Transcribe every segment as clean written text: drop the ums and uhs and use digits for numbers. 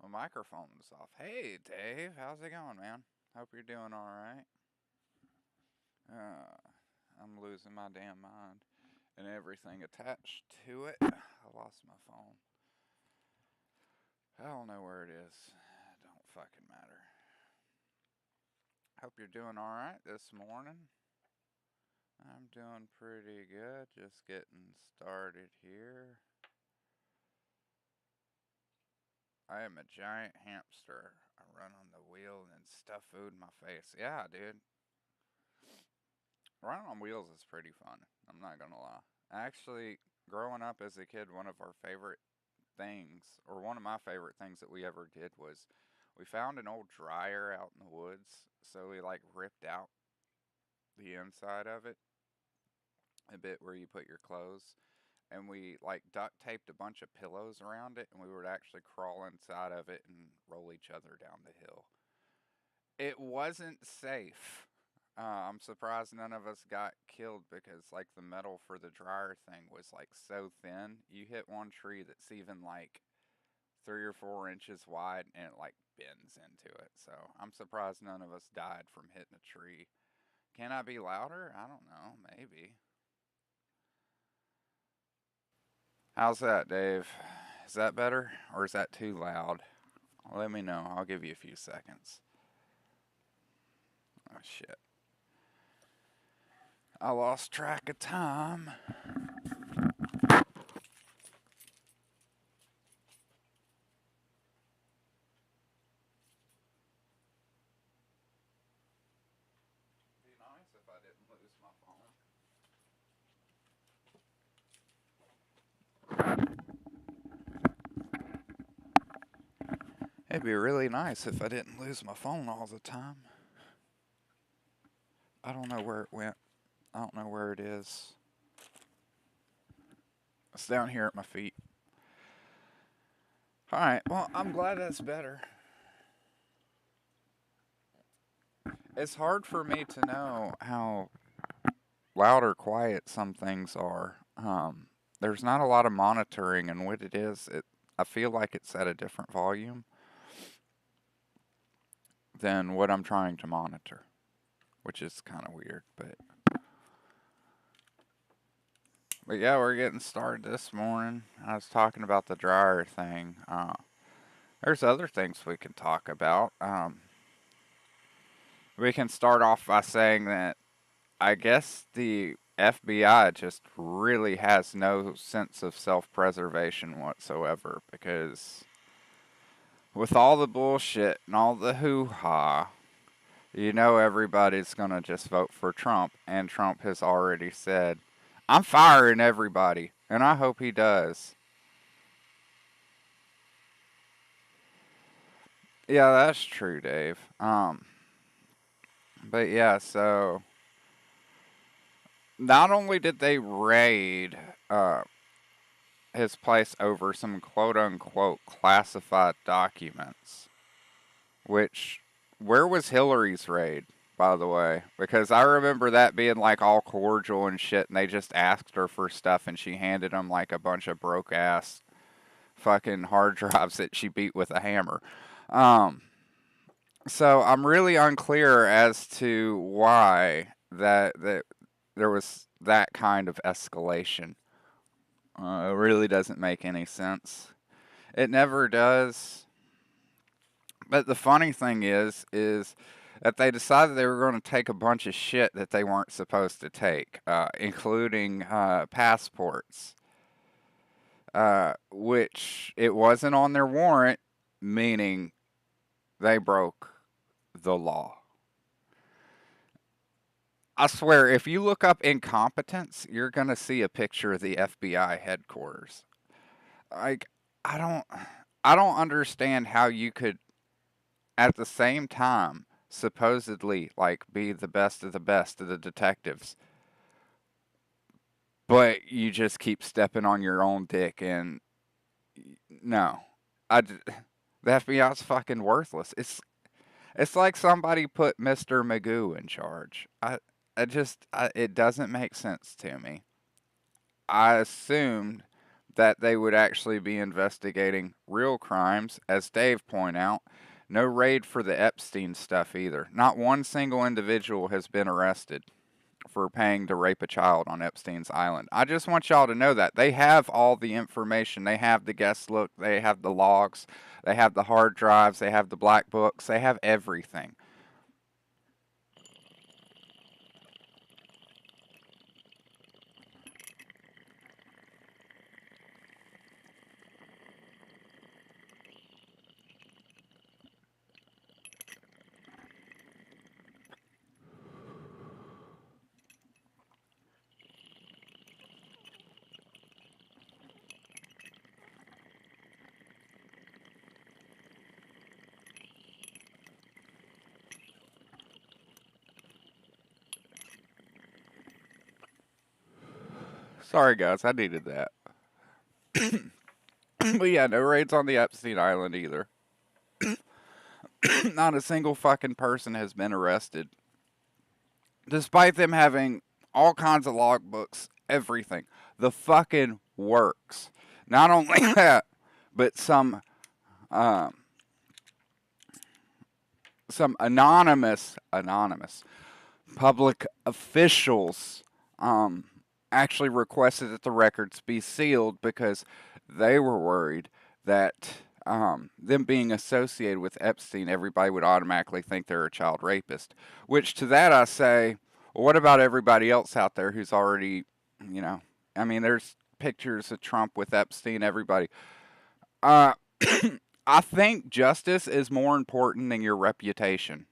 My microphone's off. Hey, Dave, how's it going, man? Hope you're doing all right. Uh, I'm losing my damn mind and everything attached to it. I lost my phone. I don't know where it is. It don't fucking matter. Hope you're doing all right this morning. I'm doing pretty good. Just getting started here. I am a giant hamster. I run on the wheel and then stuff food in my face. Yeah, dude. Running on wheels is pretty fun. I'm not gonna lie. Actually, growing up as a kid, one of our favorite things, or one of my favorite things that we ever did was we found an old dryer out in the woods. So we like ripped out the inside of it, a bit where you put your clothes, and we like duct taped a bunch of pillows around it, and we would actually crawl inside of it and roll each other down the hill. It wasn't safe. I'm surprised none of us got killed because like the metal for the dryer thing was like so thin. You hit one tree that's even like 3 or 4 inches wide and it like bends into it. So I'm surprised none of us died from hitting a tree. Can I be louder? I don't know. Maybe. How's that, Dave? Is that better or is that too loud? Let me know. I'll give you a few seconds. Oh shit. I lost track of time. It'd be nice if I didn't lose my phone. It'd be really nice if I didn't lose my phone all the time. I don't know where it went. I don't know where it is. It's down here at my feet. Alright, well, I'm glad that's better. It's hard for me to know how loud or quiet some things are. There's not a lot of monitoring, and what it is, I feel like it's at a different volume than what I'm trying to monitor, which is kind of weird, but yeah, we're getting started this morning. I was talking about the dryer thing. There's other things we can talk about. We can start off by saying that I guess the FBI just really has no sense of self preservation whatsoever because with all the bullshit and all the hoo ha, you know everybody's going to just vote for Trump. And Trump has already said, I'm firing everybody. And I hope he does. Yeah, that's true, Dave. But yeah, so not only did they raid his place over some quote unquote classified documents, which, where was Hillary's raid, by the way? Because I remember that being like all cordial and shit, and they just asked her for stuff and she handed them like a bunch of broke ass fucking hard drives that she beat with a hammer. Um, so I'm really unclear as to why that there was that kind of escalation. It really doesn't make any sense. It never does. But the funny thing is that they decided they were going to take a bunch of shit that they weren't supposed to take, including passports, which it wasn't on their warrant, meaning they broke the law. I swear, if you look up incompetence, you're going to see a picture of the FBI headquarters. Like, I don't, I don't understand how you could at the same time supposedly like be the best of the detectives, but you just keep stepping on your own dick. And no, the FBI's fucking worthless. It's like somebody put Mr. Magoo in charge. It doesn't make sense to me. I assumed that they would actually be investigating real crimes, as Dave pointed out. No raid for the Epstein stuff either. Not one single individual has been arrested for paying to rape a child on Epstein's island. I just want y'all to know that. They have all the information. They have the guest look, they have the logs, they have the hard drives, they have the black books, they have everything. Sorry guys, I needed that. But yeah, no raids on the Epstein Island either. Not a single fucking person has been arrested. Despite them having all kinds of logbooks, everything. The fucking works. Not only that, but um, some anonymous public officials um, actually requested that the records be sealed because they were worried that them being associated with Epstein, everybody would automatically think they're a child rapist. Which to that I say, well, what about everybody else out there who's already, you know, I mean, there's pictures of Trump with Epstein, everybody. Uh, I think justice is more important than your reputation.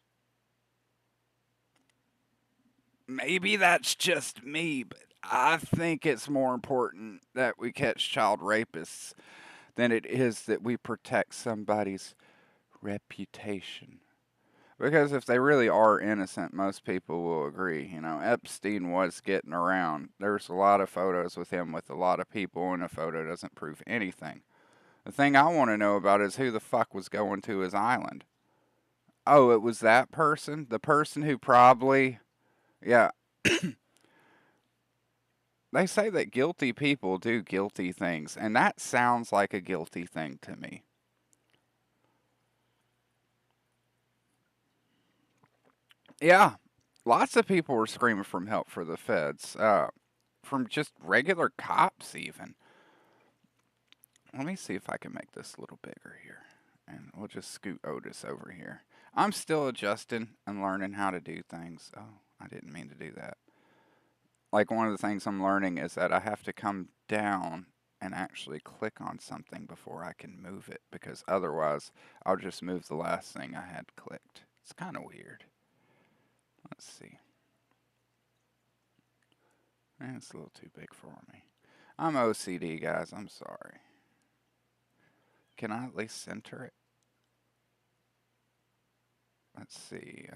Maybe that's just me, but I think it's more important that we catch child rapists than it is that we protect somebody's reputation. Because if they really are innocent, most people will agree. You know, Epstein was getting around. There's a lot of photos with him with a lot of people, and a photo doesn't prove anything. The thing I want to know about is who the fuck was going to his island. Oh, it was that person? The person who probably. Yeah. They say that guilty people do guilty things, and that sounds like a guilty thing to me. Yeah, lots of people were screaming for help for the feds, from just regular cops, even. Let me see if I can make this a little bigger here, and we'll just scoot Otis over here. I'm still adjusting and learning how to do things. Oh, I didn't mean to do that. Like, one of the things I'm learning is that I have to come down and actually click on something before I can move it, because otherwise I'll just move the last thing I had clicked. It's kind of weird. Let's see. It's a little too big for me. I'm OCD, guys. I'm sorry. Can I at least center it? Let's see.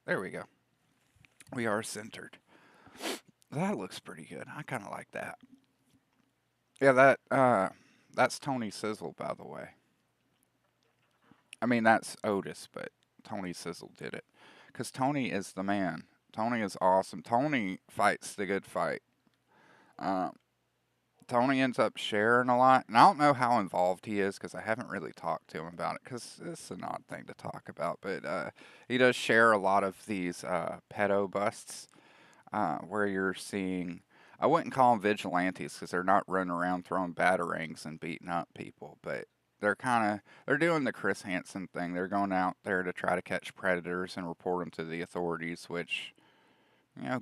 There we go. We are centered. That looks pretty good. I kind of like that. Yeah, that's Tony Sizzle, by the way. I mean, that's Otis, but Tony Sizzle did it. Because Tony is the man. Tony is awesome. Tony fights the good fight. Um, Tony ends up sharing a lot, and I don't know how involved he is because I haven't really talked to him about it because it's an odd thing to talk about. But he does share a lot of these pedo busts where you're seeing. I wouldn't call them vigilantes because they're not running around throwing batarangs and beating up people, but they're doing the Chris Hansen thing. They're going out there to try to catch predators and report them to the authorities, which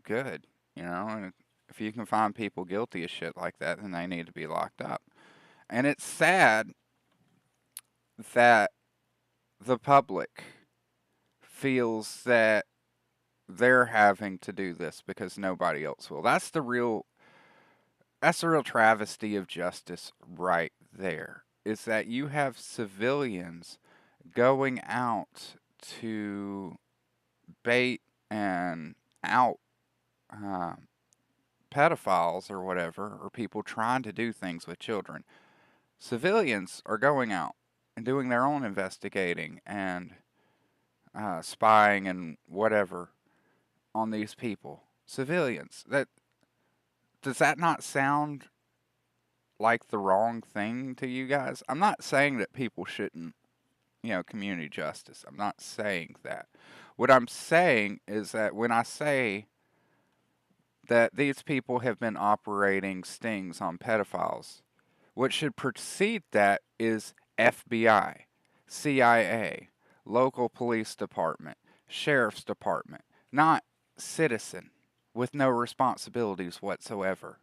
good. And if you can find people guilty of shit like that, then they need to be locked up. And it's sad that the public feels that they're having to do this because nobody else will. That's the real travesty of justice right there. Is that you have civilians going out to bait and out pedophiles or whatever, or people trying to do things with children. Civilians are going out and doing their own investigating and spying and whatever on these people. Civilians. Does that not sound like the wrong thing to you guys? I'm not saying that people shouldn't, community justice. I'm not saying that. What I'm saying is that when I say that these people have been operating stings on pedophiles, what should precede that is FBI, CIA, local police department, sheriff's department, not citizen with no responsibilities whatsoever.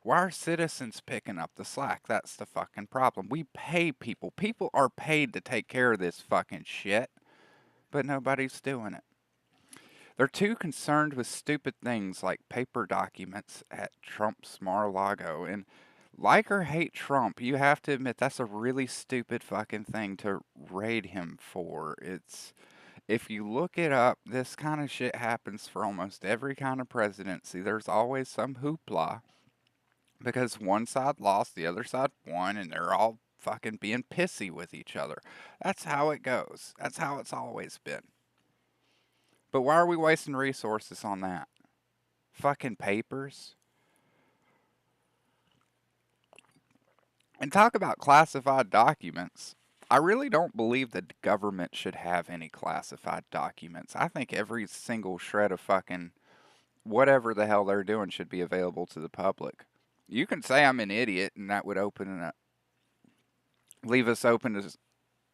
Why are citizens picking up the slack? That's the fucking problem. We pay people. People are paid to take care of this fucking shit, but nobody's doing it. They're too concerned with stupid things like paper documents at Trump's Mar-a-Lago. And like or hate Trump, you have to admit that's a really stupid fucking thing to raid him for. If you look it up, this kind of shit happens for almost every kind of presidency. There's always some hoopla because one side lost, the other side won, and they're all fucking being pissy with each other. That's how it goes. That's how it's always been. But why are we wasting resources on that? Fucking papers? And talk about classified documents. I really don't believe that the government should have any classified documents. I think every single shred of fucking whatever the hell they're doing should be available to the public. You can say I'm an idiot, and that would leave us open to,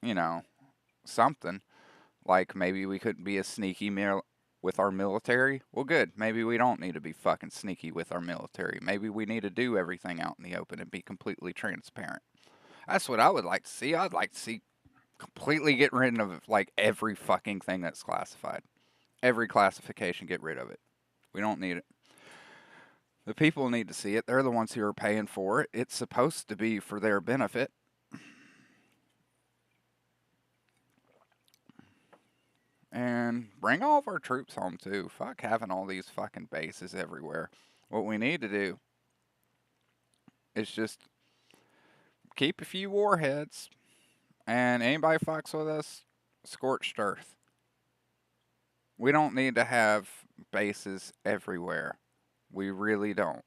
you know, something. Like maybe we couldn't be as sneaky with our military. Well, good. Maybe we don't need to be fucking sneaky with our military. Maybe we need to do everything out in the open and be completely transparent. That's what I would like to see. I'd like to see completely get rid of like every fucking thing that's classified. Every classification, get rid of it. We don't need it. The people need to see it. They're the ones who are paying for it. It's supposed to be for their benefit. And bring all of our troops home too. Fuck having all these fucking bases everywhere. What we need to do is just keep a few warheads, and anybody fucks with us, scorched earth. We don't need to have bases everywhere. We really don't.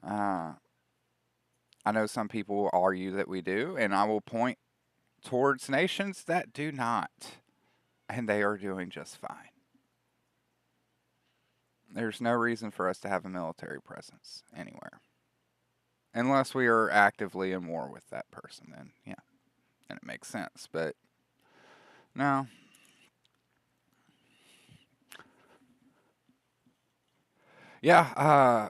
Uh, I know some people will argue that we do, and I will point towards nations that do not, and they are doing just fine. There's no reason for us to have a military presence anywhere. Unless we are actively in war with that person, then yeah, then it makes sense. But no. Yeah,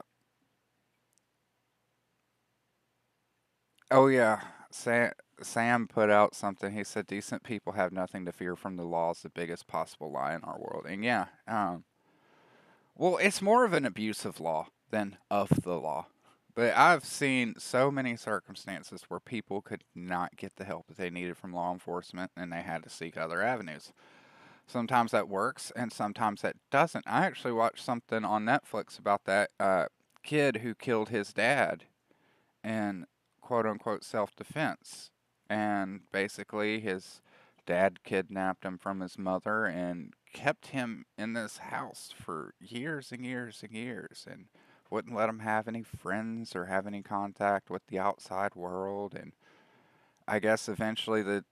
oh yeah, Sam put out something. He said decent people have nothing to fear from the law is the biggest possible lie in our world. And yeah, well, it's more of an abuse of law than of the law. But I've seen so many circumstances where people could not get the help that they needed from law enforcement and they had to seek other avenues. Sometimes that works and sometimes that doesn't. I actually watched something on Netflix about that kid who killed his dad in quote unquote self defense. And basically, his dad kidnapped him from his mother and kept him in this house for years and years and years and wouldn't let him have any friends or have any contact with the outside world. And I guess eventually the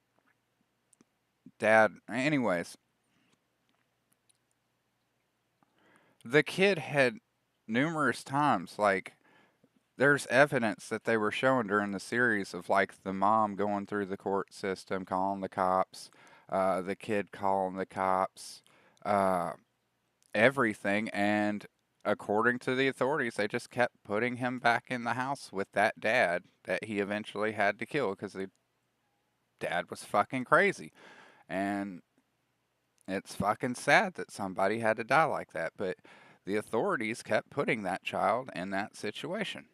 dad, anyways, the kid had numerous times, like, there's evidence that they were showing during the series of like the mom going through the court system, calling the cops, the kid calling the cops, uh, everything. And according to the authorities, they just kept putting him back in the house with that dad that he eventually had to kill because the dad was fucking crazy. And it's fucking sad that somebody had to die like that. But the authorities kept putting that child in that situation.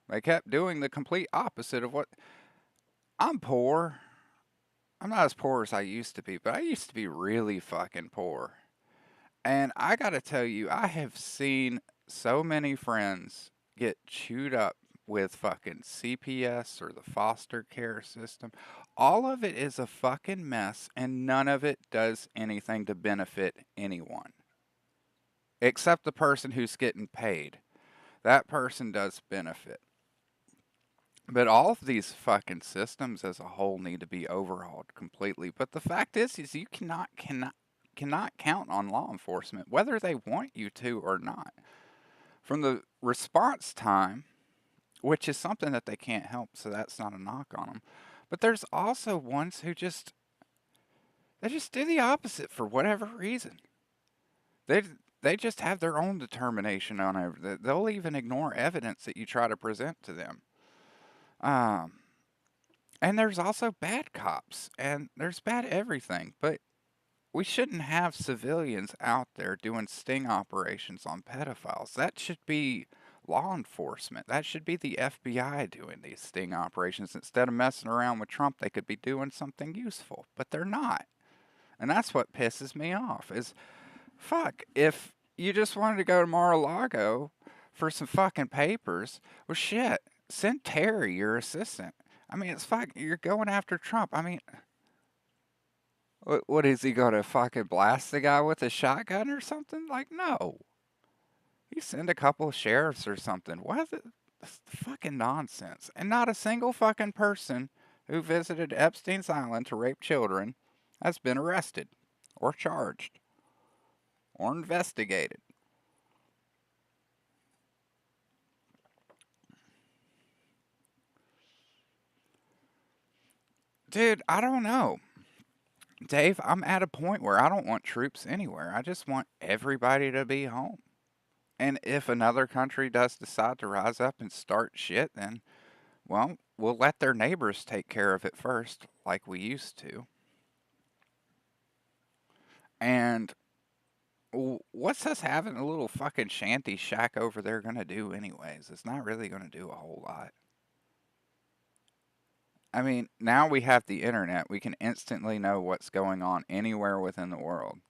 They kept doing the complete opposite of what. I'm poor. I'm not as poor as I used to be, but I used to be really fucking poor. And I gotta tell you, I have seen so many friends get chewed up with fucking CPS or the foster care system. All of it is a fucking mess, and none of it does anything to benefit anyone. except the person who's getting paid. That person does benefit. But all of these fucking systems as a whole need to be overhauled completely. But the fact is you cannot count on law enforcement, whether they want you to or not. From the response time, which is something that they can't help, so that's not a knock on them. But there's also ones who they just do the opposite for whatever reason. They they just have their own determination on it. They'll even ignore evidence that you try to present to them. Um, and there's also bad cops, and there's bad everything. But we shouldn't have civilians out there doing sting operations on pedophiles. That should be law enforcement. That should be the FBI doing these sting operations. Instead of messing around with Trump, they could be doing something useful, but they're not. And that's what pisses me off is fuck, if you just wanted to go to Mar-a-Lago for some fucking papers, well shit, send Terry, your assistant. I mean, it's fuck, you're going after Trump. I mean, what is he gonna fucking blast the guy with a shotgun or something? Like, no. You send a couple of sheriffs or something. What is it? That's fucking nonsense. And not a single fucking person who visited Epstein's Island to rape children has been arrested or charged or investigated. Dude, I don't know. Dave, I'm at a point where I don't want troops anywhere. I just want everybody to be home. And if another country does decide to rise up and start shit, then, well, we'll let their neighbors take care of it first, like we used to. And what's us having a little fucking shanty shack over there gonna do, anyways? It's not really gonna do a whole lot. I mean, now we have the internet. We can instantly know what's going on anywhere within the world.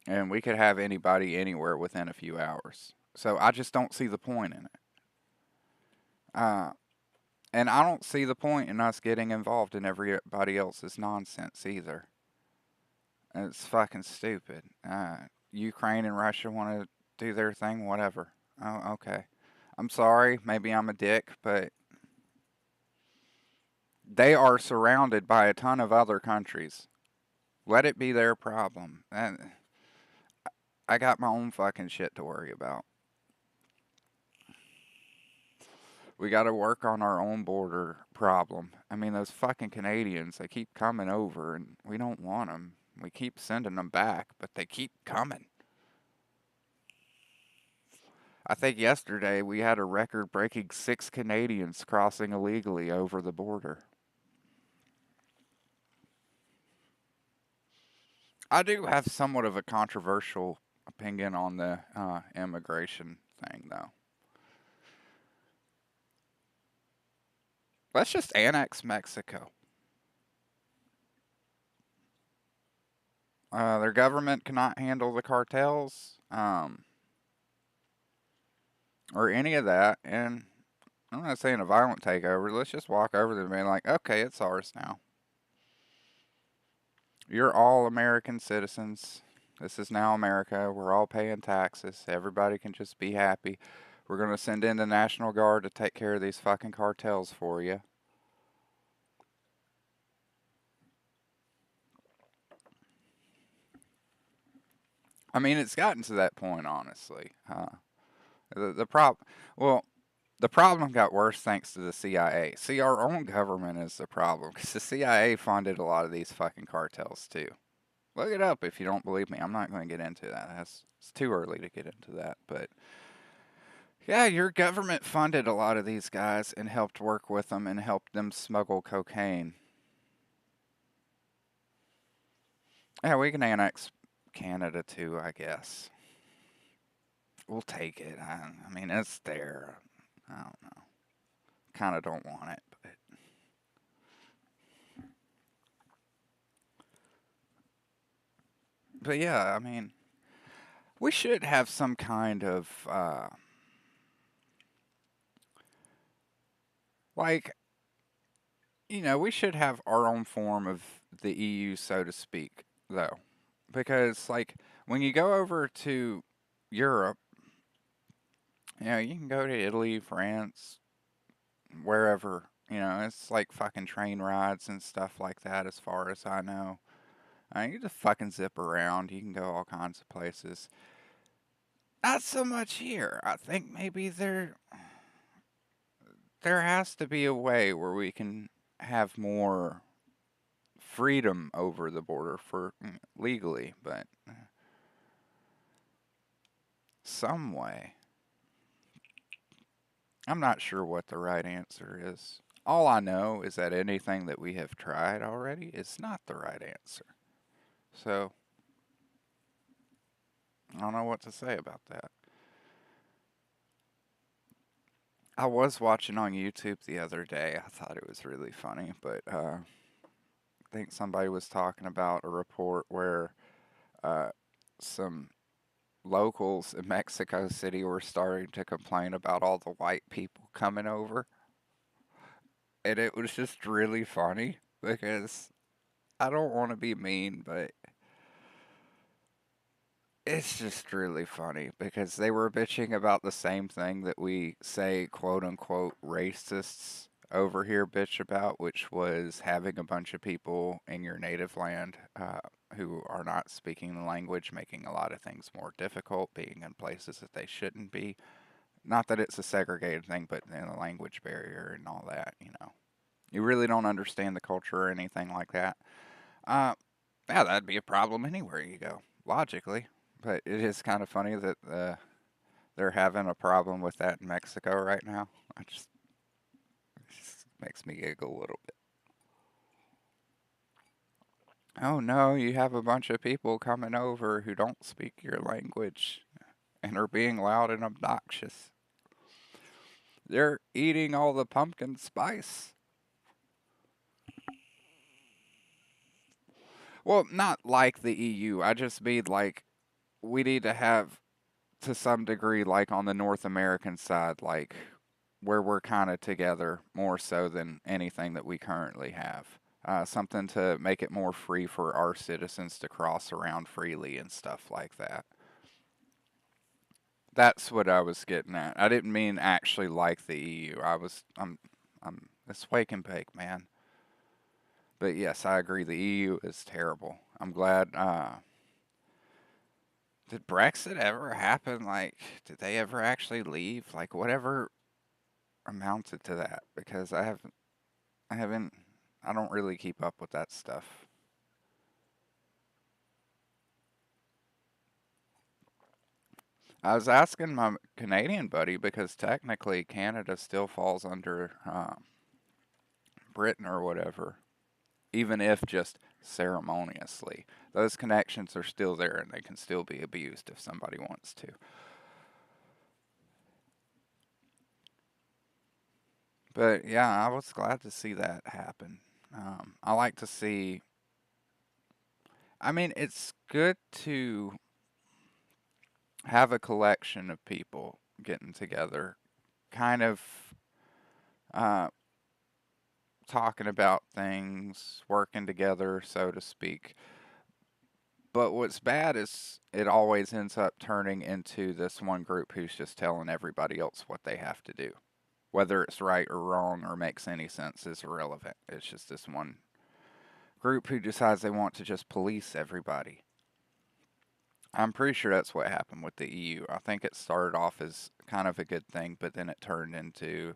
And we could have anybody anywhere within a few hours. So I just don't see the point in it. Uh, and I don't see the point in us getting involved in everybody else's nonsense either. It's fucking stupid. Ukraine and Russia want to do their thing, whatever. Oh, okay. I'm sorry, maybe I'm a dick, but they are surrounded by a ton of other countries. Let it be their problem. And I got my own fucking shit to worry about. We got to work on our own border problem. I mean, those fucking Canadians, they keep coming over and we don't want them. We keep sending them back, but they keep coming. I think yesterday we had a record breaking 6 Canadians crossing illegally over the border. I do have somewhat of a controversial opinion on the immigration thing, though. Let's just annex Mexico. Their government cannot handle the cartels or any of that, and I'm not saying a violent takeover. Let's just walk over there and be like, okay, it's ours now. You're all American citizens. This is now America. We're all paying taxes. Everybody can just be happy. We're going to send in the National Guard to take care of these fucking cartels for you. I mean, it's gotten to that point, honestly. The problem, well, the problem got worse thanks to the CIA. See, our own government is the problem because the CIA funded a lot of these fucking cartels too. Look it up if you don't believe me. I'm not going to get into that. It's too early to get into that. But yeah, your government funded a lot of these guys and helped work with them and helped them smuggle cocaine. Yeah, we can annex Canada too, I guess. We'll take it. I mean, it's there. I don't know. Kind of don't want it, but yeah, I mean, we should have some kind of like we should have our own form of the EU, so to speak, though, because like When you go over to Europe, you can go to Italy, France, wherever. It's like fucking train rides and stuff like that, as far as I know. You just fucking zip around. You can go all kinds of places. Not so much here. I think maybe there has to be a way where we can have more freedom over the border for legally, but some way. I'm not sure what the right answer is. All I know is that anything that we have tried already is not the right answer. So, I don't know what to say about that. I was watching on YouTube the other day. I thought it was really funny, but I think somebody was talking about a report where uh, some locals in Mexico City were starting to complain about all the white people coming over. And it was just really funny because I don't want to be mean, but it's just really funny because they were bitching about the same thing that we say, quote unquote, racists over here bitch about, which was having a bunch of people in your native land who are not speaking the language, making a lot of things more difficult, being in places that they shouldn't be. Not that it's a segregated thing, but the language barrier and all that, you know. You really don't understand the culture or anything like that. Uh, yeah, that'd be a problem anywhere you go, logically. But it is kind of funny that they're having a problem with that in Mexico right now. It just makes me giggle a little bit. Oh no, you have a bunch of people coming over who don't speak your language and are being loud and obnoxious. They're eating all the pumpkin spice. Well, not like the EU. I just mean like we need to have to some degree, like on the North American side, like where we're kind of together more so than anything that we currently have. Something to make it more free for our citizens to cross around freely and stuff like that. That's what I was getting at. I didn't mean actually like the EU. It's wake and bake, man. But yes, I agree. The EU is terrible. I'm glad. Did Brexit ever happen? Like, did they ever actually leave? Like, whatever amounted to that? Because I haven't, I don't really keep up with that stuff. I was asking my Canadian buddy because technically Canada still falls under Britain or whatever, even if just ceremoniously. Those connections are still there and they can still be abused if somebody wants to. But yeah, I was glad to see that happen. I like to see, I mean, it's good to have a collection of people getting together, kind of uh, talking about things, working together, so to speak. But what's bad is it always ends up turning into this one group who's just telling everybody else what they have to do. Whether it's right or wrong or makes any sense is irrelevant. It's just this one group who decides they want to just police everybody. I'm pretty sure that's what happened with the EU. I think it started off as kind of a good thing, but then it turned into,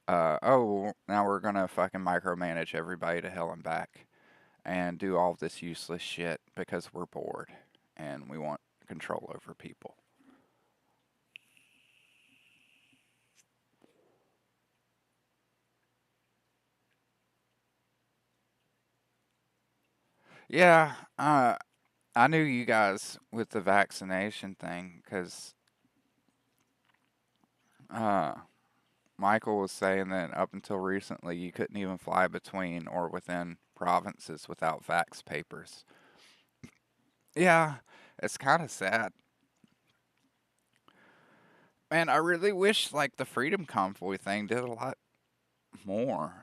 oh, now we're gonna fucking micromanage everybody to hell and back and do all this useless shit because we're bored and we want control over people. Yeah, I knew you guys with the vaccination thing because uh, Michael was saying that up until recently you couldn't even fly between or within provinces without vax papers. Yeah, it's kind of sad. Man, I really wish like the Freedom Convoy thing did a lot more.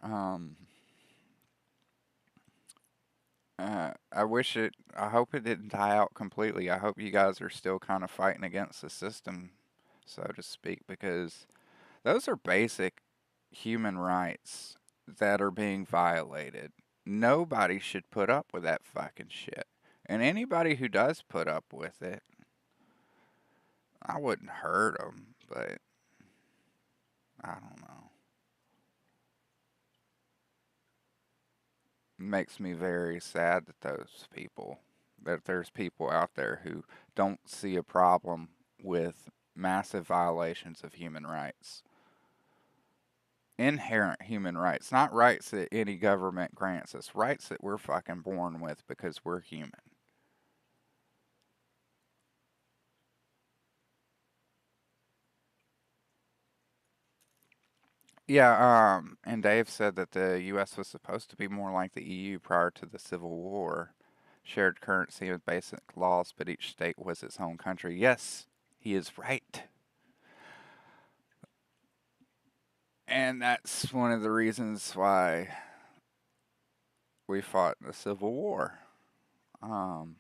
I hope it didn't die out completely. I hope you guys are still kind of fighting against the system, so to speak, because those are basic human rights that are being violated. Nobody should put up with that fucking shit. And anybody who does put up with it, I wouldn't hurt them, but I don't know. It makes me very sad that there's people out there who don't see a problem with massive violations of human rights. Inherent human rights, not rights that any government grants us, rights that we're fucking born with because we're human. Yeah, and Dave said that the U.S. was supposed to be more like the EU prior to the Civil War, shared currency with basic laws, but each state was its own country. Yes, he is right. And that's one of the reasons why we fought the Civil War. Um,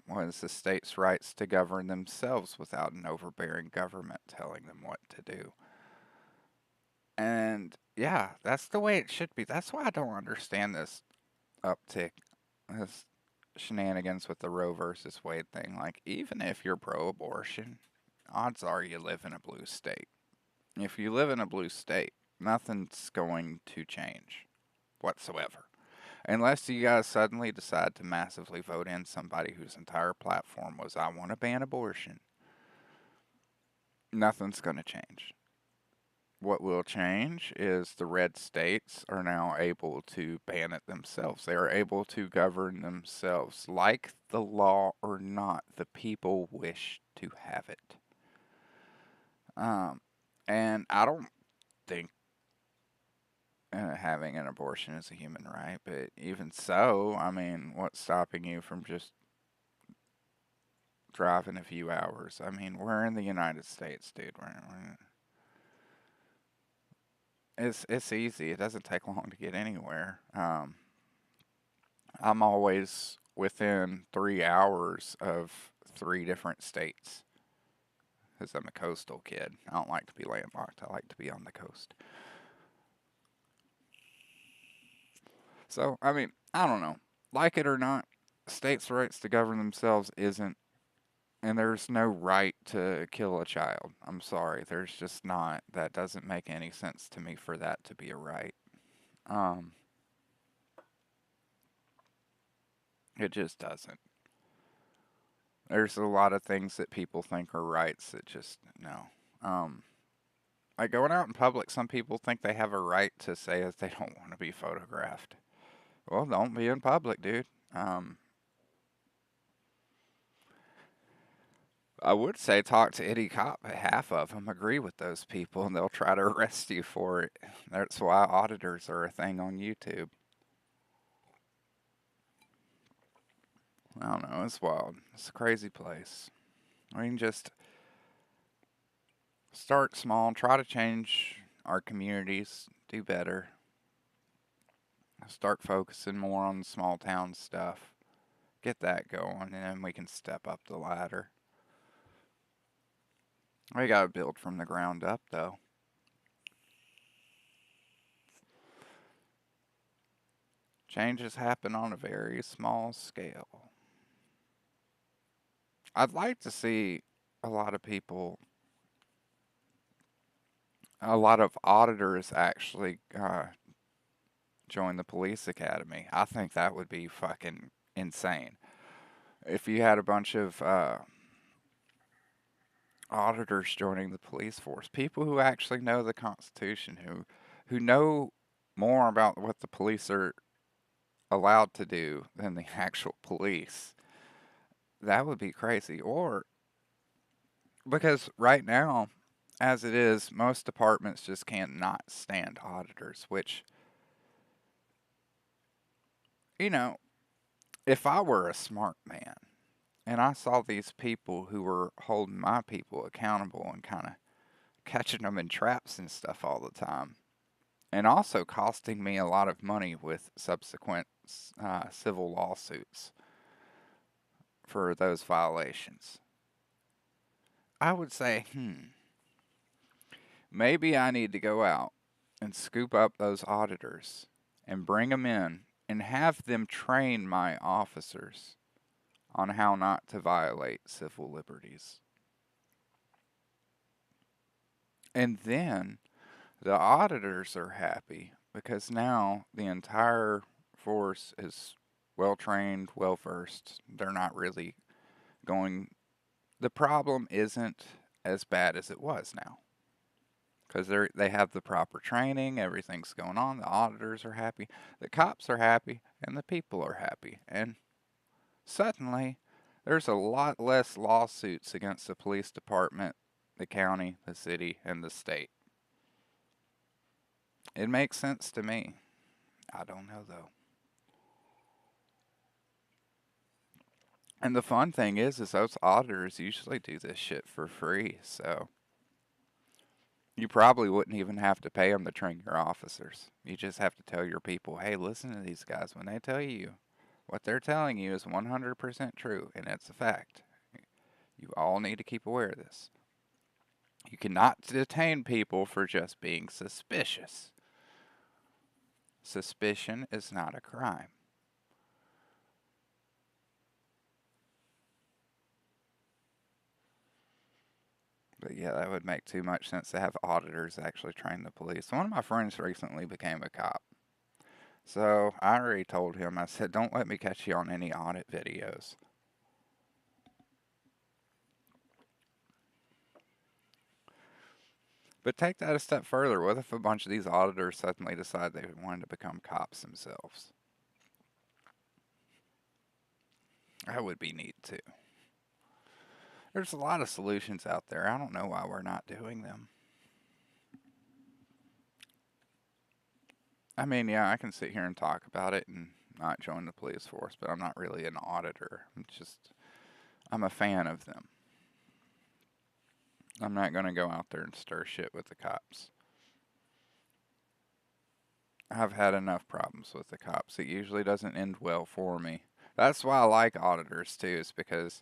was the states' rights to govern themselves without an overbearing government telling them what to do. And yeah, that's the way it should be. That's why I don't understand this uptick, this shenanigans with the Roe versus Wade thing. Like, even if you're pro abortion, odds are you live in a blue state. If you live in a blue state, nothing's going to change whatsoever. Unless you guys suddenly decide to massively vote in somebody whose entire platform was, I want to ban abortion, nothing's going to change. What will change is the red states are now able to ban it themselves. They are able to govern themselves. Like the law or not, the people wish to have it. Um, and I don't think having an abortion is a human right, but even so, I mean, what's stopping you from just driving a few hours? I mean, we're in the United States, dude. It's easy. It doesn't take long to get anywhere. I'm always within 3 hours of three different states because I'm a coastal kid. I don't like to be landlocked. I like to be on the coast. So, I mean, I don't know. Like it or not, states' rights to govern themselves isn't, and there's no right to kill a child. I'm sorry. There's just not. That doesn't make any sense to me for that to be a right. Um, it just doesn't. There's a lot of things that people think are rights that just, no. Um, like going out in public, some people think they have a right to say that they don't want to be photographed. Well, don't be in public, dude. Um, I would say talk to any cop, but half of them agree with those people and they'll try to arrest you for it. That's why auditors are a thing on YouTube. I don't know, it's wild. It's a crazy place. We can just start small, try to change our communities, do better, start focusing more on the small town stuff, get that going, and then we can step up the ladder. We gotta build from the ground up, though. Changes happen on a very small scale. I'd like to see a lot of people, a lot of auditors actually join the police academy. I think that would be fucking insane. If you had a bunch of auditors joining the police force, people who actually know the Constitution, who know more about what the police are allowed to do than the actual police, that would be crazy. Or because right now, as it is, most departments just can't not stand auditors, which, you know, if I were a smart man and I saw these people who were holding my people accountable and kind of catching them in traps and stuff all the time, and also costing me a lot of money with subsequent civil lawsuits for those violations. I would say, maybe I need to go out and scoop up those auditors and bring them in and have them train my officers on how not to violate civil liberties. And then the auditors are happy because now the entire force is well trained, well versed. They're not really going. The problem isn't as bad as it was now because they have the proper training. Everything's going on. The auditors are happy. The cops are happy, and the people are happy. And suddenly, there's a lot less lawsuits against the police department, the county, the city, and the state. It makes sense to me. I don't know though. And the fun thing is those auditors usually do this shit for free, so you probably wouldn't even have to pay them to train your officers. You just have to tell your people, hey, listen to these guys. When they tell you what they're telling you is 100% true, and it's a fact. You all need to keep aware of this. You cannot detain people for just being suspicious. Suspicion is not a crime. But yeah, that would make too much sense to have auditors actually train the police. One of my friends recently became a cop. So I already told him, I said, don't let me catch you on any audit videos. But take that a step further. What if a bunch of these auditors suddenly decide they wanted to become cops themselves? That would be neat too. There's a lot of solutions out there. I don't know why we're not doing them. I mean, yeah, I can sit here and talk about it and not join the police force, but I'm not really an auditor. I'm a fan of them. I'm not going to go out there and stir shit with the cops. I've had enough problems with the cops. It usually doesn't end well for me. That's why I like auditors too, is because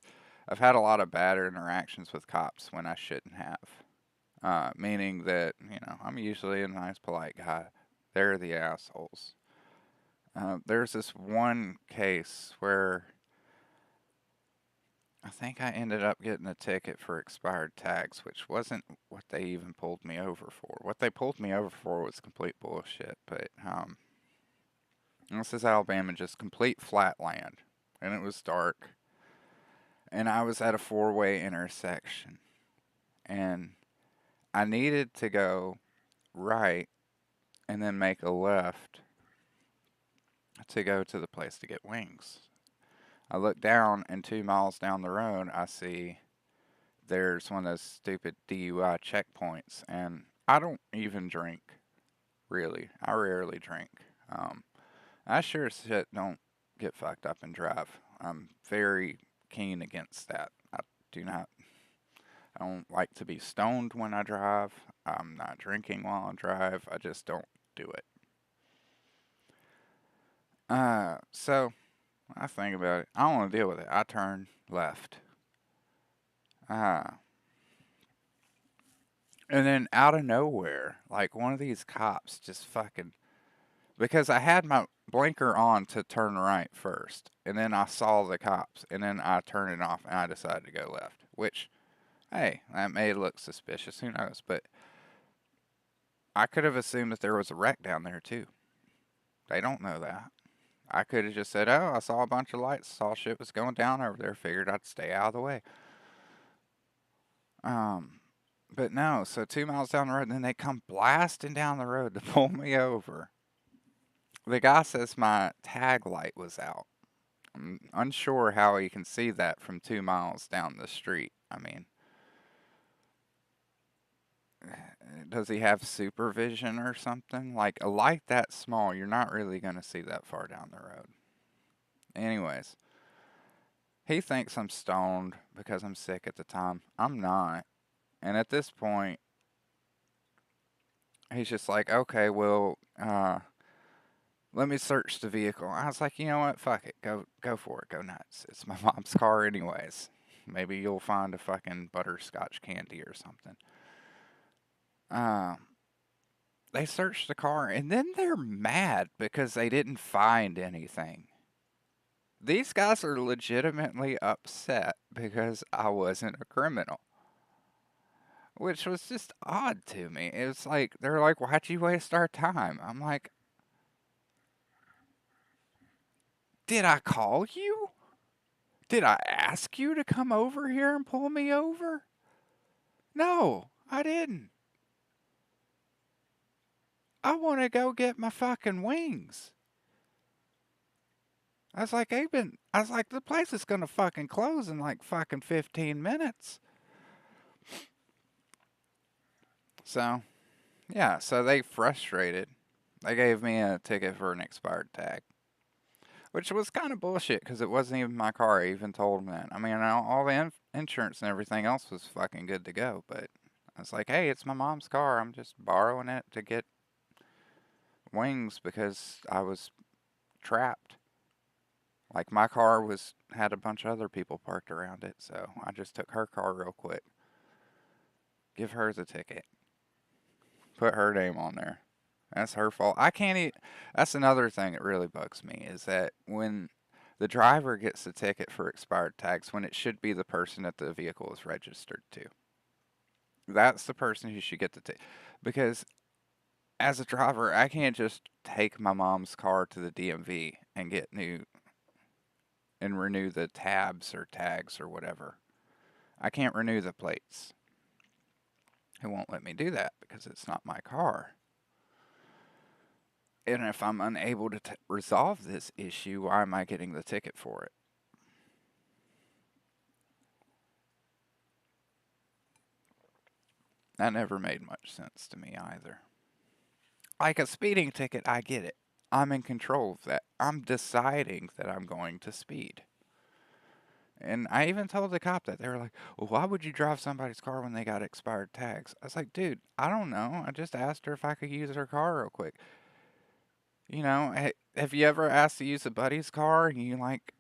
I've had a lot of bad interactions with cops when I shouldn't have. Meaning that, I'm usually a nice, polite guy. They're the assholes. There's this one case where I think I ended up getting a ticket for expired tags, which wasn't what they even pulled me over for. What they pulled me over for was complete bullshit. But this is Alabama, just complete flat land, and it was dark, and I was at a four-way intersection, and I needed to go right and then make a left to go to the place to get wings. I look down, and 2 miles down the road, I see there's one of those stupid DUI checkpoints, and I don't even drink, really. I rarely drink. Um, I sure as shit don't get fucked up and drive. I'm very keen against that. Do not, I don't like to be stoned when I drive. I'm not drinking while I drive. I just don't do it. So I think about it. I don't want to deal with it. I turn left. Uh, and then out of nowhere, like one of these cops just fucking, because I had my blinker on to turn right first, and then I saw the cops, and then I turned it off, and I decided to go left. Which, hey, that may look suspicious. Who knows? But I could have assumed that there was a wreck down there too. They don't know that. I could have just said, "Oh, I saw a bunch of lights, saw shit was going down over there. Figured I'd stay out of the way." Um, but no. So 2 miles down the road, and then they come blasting down the road to pull me over. The guy says my tag light was out. I'm unsure how you can see that from 2 miles down the street. I mean, does he have supervision or something? Like a light that small, you're not really going to see that far down the road. Anyways, he thinks I'm stoned because I'm sick at the time. I'm not. And at this point, he's just like, okay, well, let me search the vehicle. I was like, you know what? Fuck it. Go for it. Go nuts. It's my mom's car anyways. Maybe you'll find a fucking butterscotch candy or something. Um, they searched the car and then they're mad because they didn't find anything. These guys are legitimately upset because I wasn't a criminal, which was just odd to me. It was like, they're like, why'd you waste our time? I'm like, did I call you? Did I ask you to come over here and pull me over? No, I didn't. I want to go get my fucking wings. I was like, the place is gonna fucking close in like fucking 15 minutes. So, yeah, so they frustrated. They gave me a ticket for an expired tag, which was kind of bullshit because it wasn't even my car. I even told them that. I mean, all the insurance and everything else was fucking good to go, but I was like, hey, it's my mom's car. I'm just borrowing it to get wings because I was trapped. Like my car was had a bunch of other people parked around it, so I just took her car real quick. Give her the ticket. Put her name on there. That's her fault. I can't eat. That's another thing that really bugs me is that when the driver gets the ticket for expired tags, when it should be the person that the vehicle is registered to. That's the person who should get the ticket. Because as a driver, I can't just take my mom's car to the DMV and get new and renew the tabs or tags or whatever. I can't renew the plates. It won't let me do that because it's not my car. And if I'm unable to resolve this issue, why am I getting the ticket for it? That never made much sense to me either. Like a speeding ticket, I get it. I'm in control of that. I'm deciding that I'm going to speed. And I even told the cop that. They were like, well, why would you drive somebody's car when they got expired tags? I was like, dude, I don't know. I just asked her if I could use her car real quick. You know, have you ever asked to use a buddy's car and you like,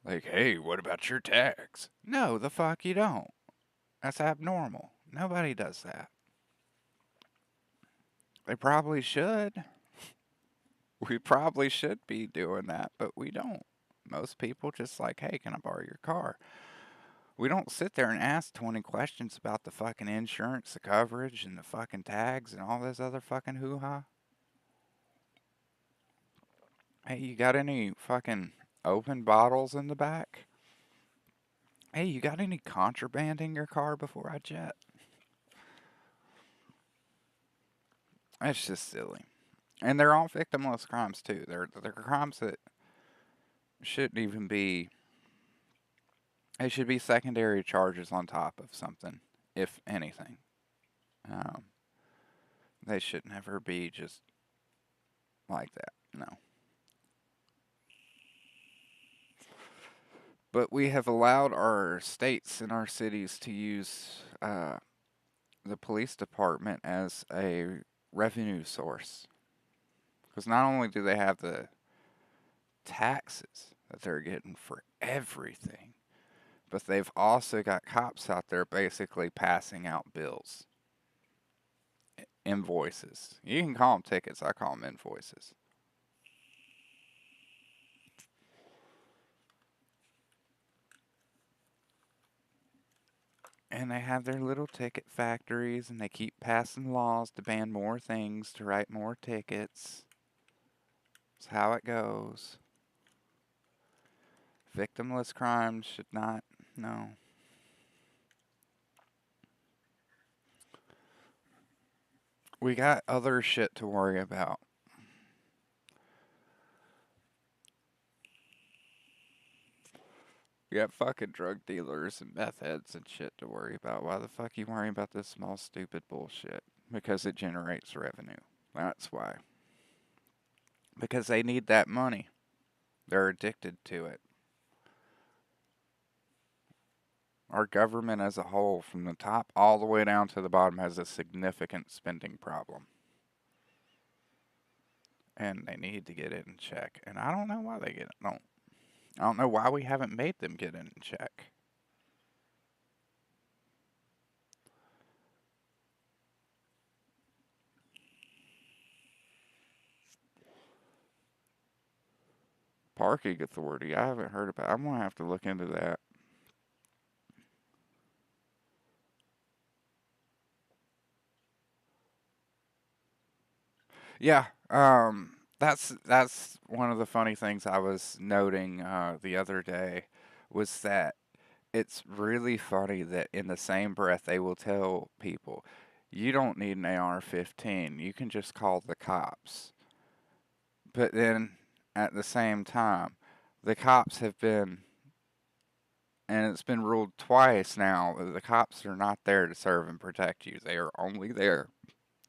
hey, what about your tags? No, the fuck you don't. That's abnormal. Nobody does that. They probably should. We probably should be doing that, but we don't. Most people just like, hey, can I borrow your car? We don't sit there and ask 20 questions about the fucking insurance, the coverage, and the fucking tags and all this other fucking hoo ha. Hey, you got any fucking open bottles in the back? Hey, you got any contraband in your car before I jet? It's just silly. And they're all victimless crimes too. They're crimes that shouldn't even be. They should be secondary charges on top of something, if anything. Um, they should never be just like that. No. But we have allowed our states and our cities to use the police department as a revenue source. Because not only do they have the taxes that they're getting for everything, but they've also got cops out there basically passing out bills, invoices. You can call them tickets, I call them invoices. And they have their little ticket factories and they keep passing laws to ban more things, to write more tickets. That's how it goes. Victimless crimes should not, no. We got other shit to worry about. We got fucking drug dealers and meth heads and shit to worry about. Why the fuck you worrying about this small stupid bullshit? Because it generates revenue. That's why. Because they need that money. They're addicted to it. Our government as a whole, from the top all the way down to the bottom, has a significant spending problem. and they need to get it in check. And I don't know why they get it. I don't know why we haven't made them get it in check. Parking authority. I haven't heard about. I'm gonna have to look into that. Yeah. That's one of the funny things I was noting the other day was that it's really funny that in the same breath they will tell people, you don't need an AR-15. You can just call the cops. But then at the same time, the cops have been, and it's been ruled twice now, that the cops are not there to serve and protect you. They are only there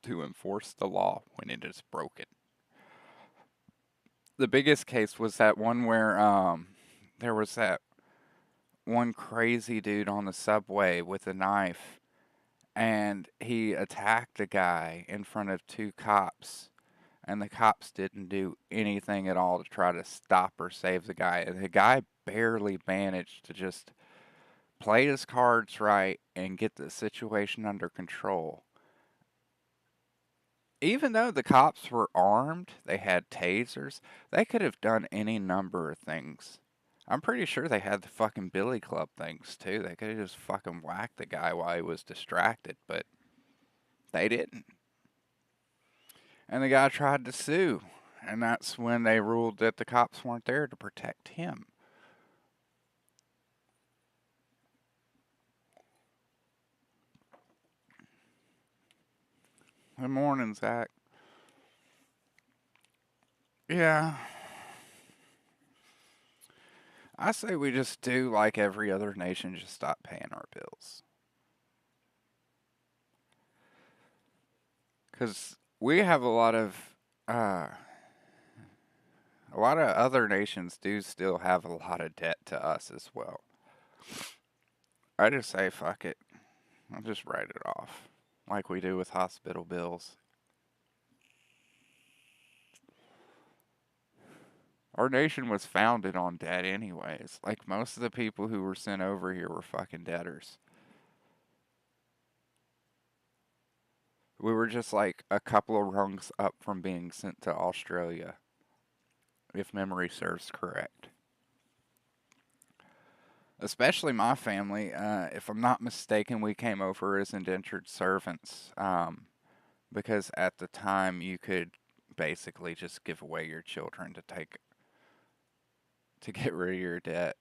to enforce the law when it is broken. The biggest case was that one where there was that one crazy dude on the subway with a knife and he attacked a guy in front of two cops and the cops didn't do anything at all to try to stop or save the guy. And the guy barely managed to just play his cards right and get the situation under control. Even though the cops were armed, they had tasers, they could have done any number of things. I'm pretty sure they had the fucking billy club things too. They could have just fucking whacked the guy while he was distracted, but they didn't. And the guy tried to sue. And that's when they ruled that the cops weren't there to protect him. Good morning, Zach. Yeah, I say we just do like every other nation, just stop paying our bills. Because we have uh, a lot of other nations do still have a lot of debt to us as well. I just say fuck it. I'll just write it off, like we do with hospital bills. Our nation was founded on debt, anyways. Like most of the people who were sent over here were fucking debtors. We were just like a couple of rungs up from being sent to Australia, if memory serves correct. Especially my family. If I'm not mistaken, we came over as indentured servants because at the time you could basically just give away your children to get rid of your debt.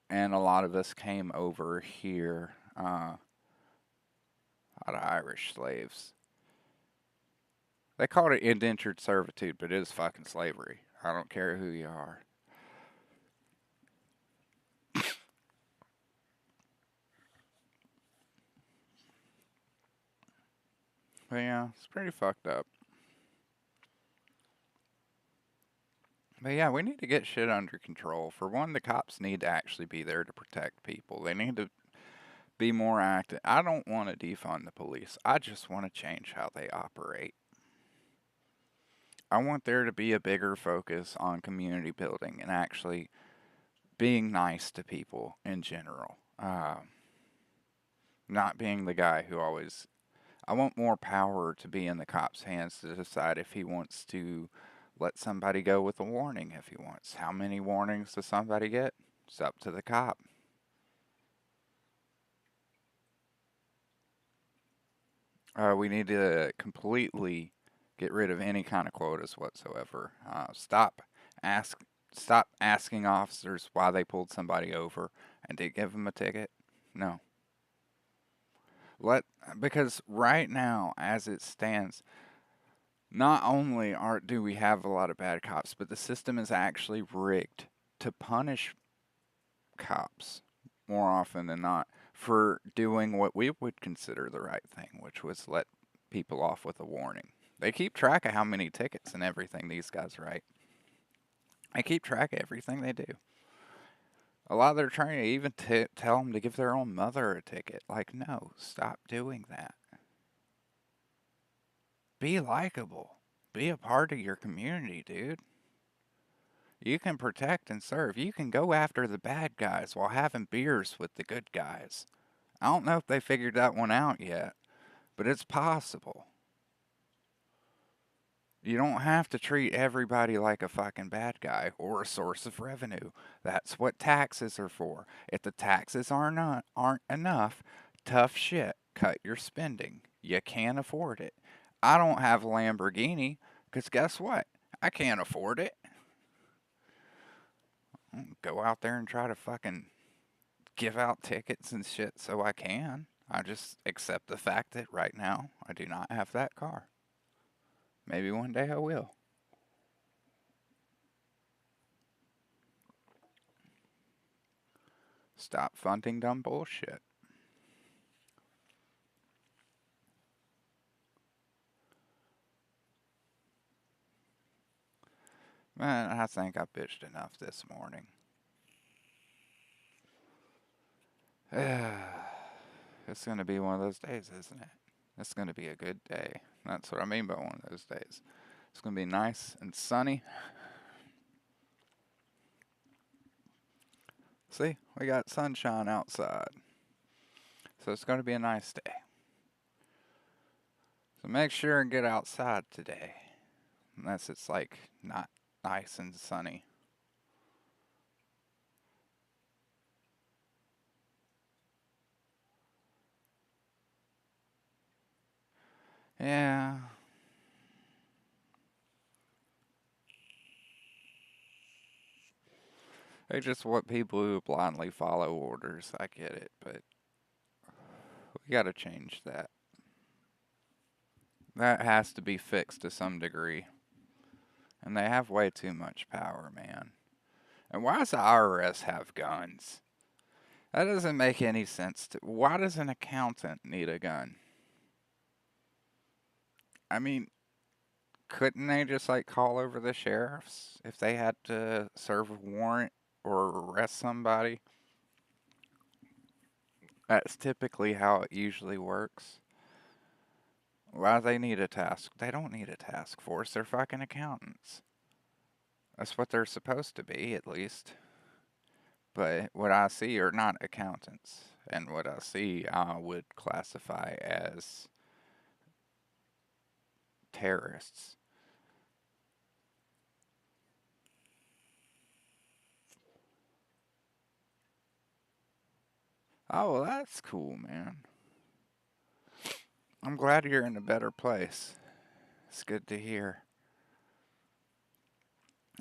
And a lot of us came over here out of Irish slaves. They called it indentured servitude, but it is fucking slavery. I don't care who you are. But yeah, it's pretty fucked up. But yeah, we need to get shit under control. For one, the cops need to actually be there to protect people. They need to be more active. I don't want to defund the police. I just want to change how they operate. I want there to be a bigger focus on community building and actually being nice to people in general. Not being the guy who always. I want more power to be in the cop's hands to decide if he wants to let somebody go with a warning if he wants. How many warnings does somebody get? It's up to the cop. We need to completely get rid of any kind of quotas whatsoever. Ask stop asking officers why they pulled somebody over and did give them a ticket. No. Let because right now as it stands, not only do we have a lot of bad cops, but the system is actually rigged to punish cops more often than not for doing what we would consider the right thing, which was let people off with a warning. They keep track of how many tickets and everything these guys write. They keep track of everything they do. A lot of their training even tell them to give their own mother a ticket. Like, no, stop doing that. be likable. Be a part of your community, dude. You can protect and serve. You can go after the bad guys while having beers with the good guys. I don't know if they figured that one out yet, but it's possible. You don't have to treat everybody like a fucking bad guy or a source of revenue. That's what taxes are for. If the taxes aren't enough, tough shit. Cut your spending. You can't afford it. I don't have a Lamborghini because guess what? I can't afford it. Go out there and try to fucking give out tickets and shit so I can. I just accept the fact that right now I do not have that car. Maybe one day I will. Stop funding dumb bullshit. Man, I think I bitched enough this morning. It's gonna be one of those days, isn't it? It's gonna be a good day. That's what I mean by one of those days. It's gonna be nice and sunny. See, we got sunshine outside. So it's gonna be a nice day. So make sure and get outside today. Unless it's like not nice and sunny. Yeah. They just want people who blindly follow orders. I get it, but we gotta change that. That has to be fixed to some degree. And they have way too much power, man. And why does the IRS have guns? That doesn't make any sense. Why does an accountant need a gun? I mean, couldn't they just like call over the sheriffs if they had to serve a warrant or arrest somebody? That's typically how it usually works. Why do they need a task? They don't need a task force. They're fucking accountants. That's what they're supposed to be, at least. But what I see are not accountants. And what I see, I would classify as terrorists. Oh, well, that's cool, man. I'm glad you're in a better place. It's good to hear.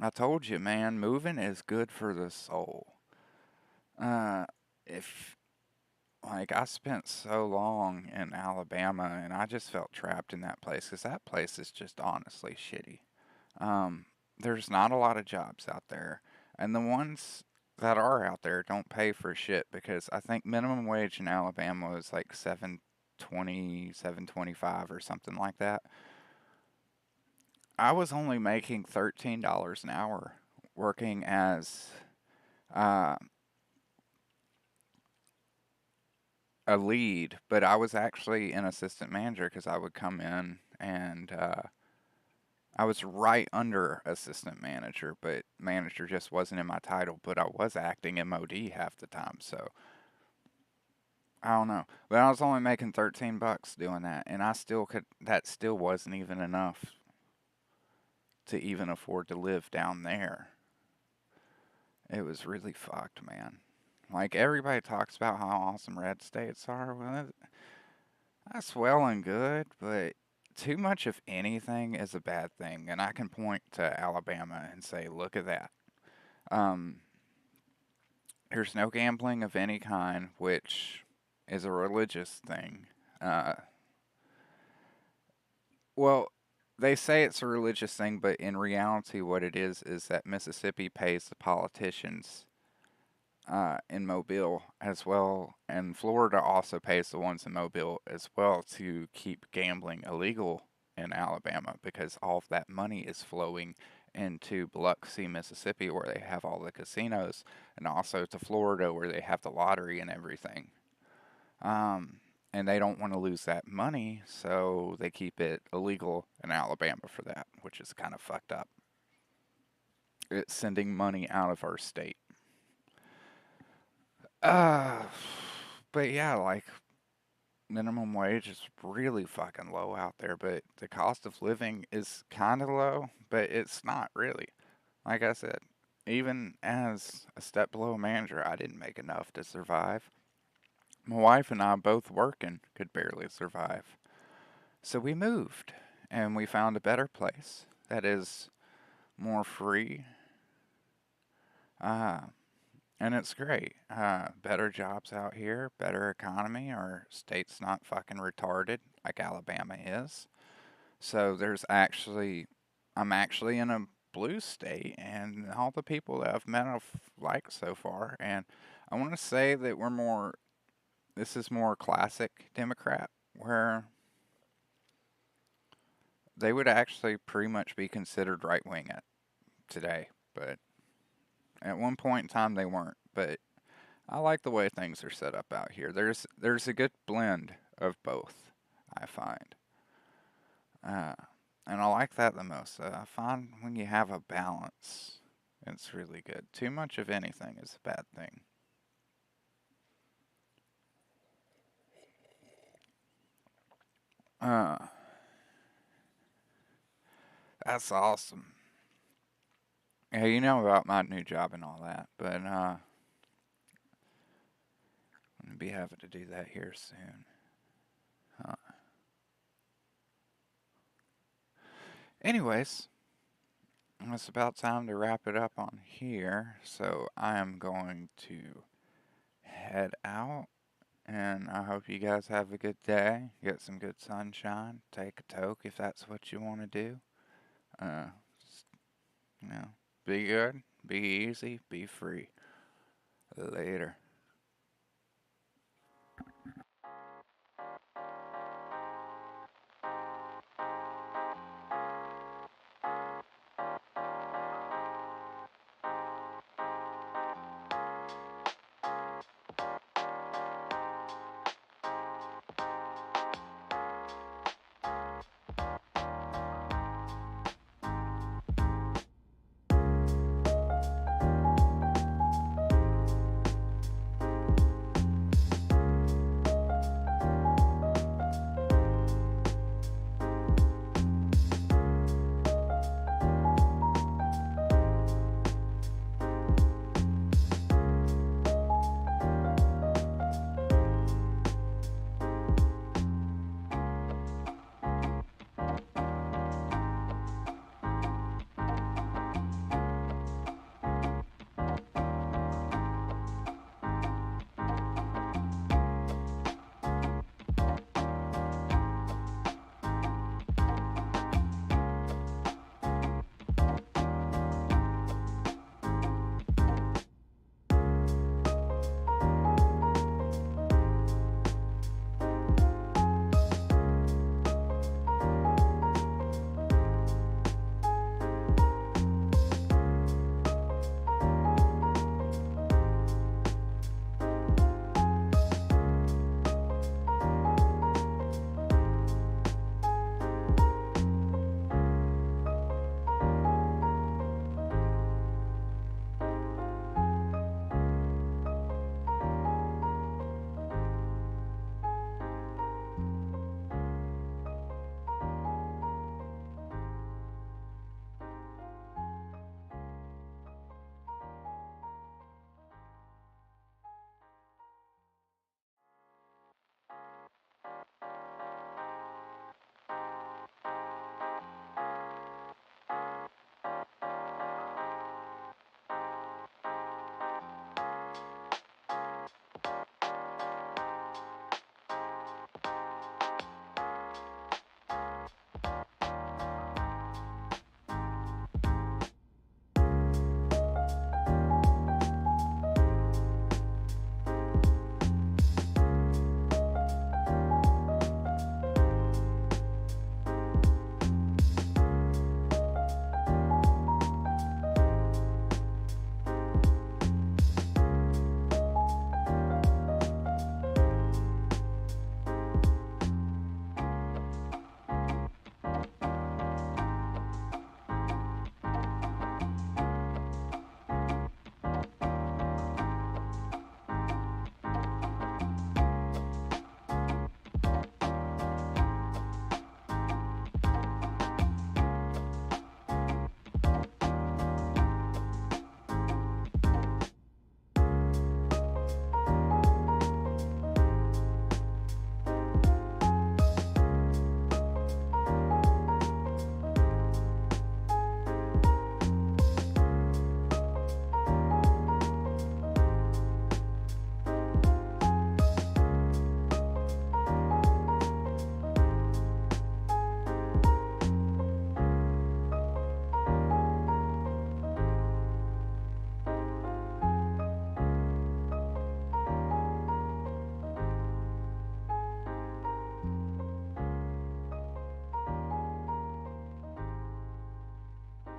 I told you, man, moving is good for the soul. Uh, if like I spent so long in Alabama and I just felt trapped in that place because that place is just honestly shitty. Um, there's not a lot of jobs out there, and the ones that are out there don't pay for shit because I think minimum wage in Alabama is like 7.20, 7.25 or something like that. I was only making $13 an hour working as uh, a lead, but I was actually an assistant manager because I would come in and I was right under assistant manager, but manager just wasn't in my title. But I was acting MOD half the time, so I don't know. But I was only making $13 doing that, and I still could. That still wasn't even enough to even afford to live down there. It was really fucked, man. Like everybody talks about how awesome red states are. Well, that's well and good, but too much of anything is a bad thing. And I can point to Alabama and say, look at that. Um, there's no gambling of any kind, which is a religious thing. Uh, well, they say it's a religious thing, but in reality, what it is that Mississippi pays the politicians in Mobile as well, and Florida also pays the ones in Mobile as well to keep gambling illegal in Alabama because all of that money is flowing into Biloxi, Mississippi, where they have all the casinos, and also to Florida, where they have the lottery and everything. Um, and they don't want to lose that money, so they keep it illegal in Alabama for that, which is kind of fucked up. It's sending money out of our state. Uh, but yeah, like minimum wage is really fucking low out there, but the cost of living is kind of low, but it's not really. Like I said, even as a step below manager, I didn't make enough to survive. My wife and I both working could barely survive. So we moved and we found a better place that is more free. Uh, and it's great. Better jobs out here, better economy. Our state's not fucking retarded like Alabama is. So I'm actually in a blue state, and all the people that I've met I've liked so far. And I want to say that this is more classic Democrat, where they would actually pretty much be considered right wing today. But at one point in time, they weren't. But I like the way things are set up out here. There's a good blend of both, I find. Uh, and I like that the most. I find when you have a balance, it's really good. Too much of anything is a bad thing. Uh, that's awesome. Yeah, you know about my new job and all that, but I'm gonna be having to do that here soon. Uh, anyways, it's about time to wrap it up on here, so I am going to head out. And I hope you guys have a good day. Get some good sunshine. Take a toke if that's what you want to do. Uh, just, you know, be good, be easy, be free. Later.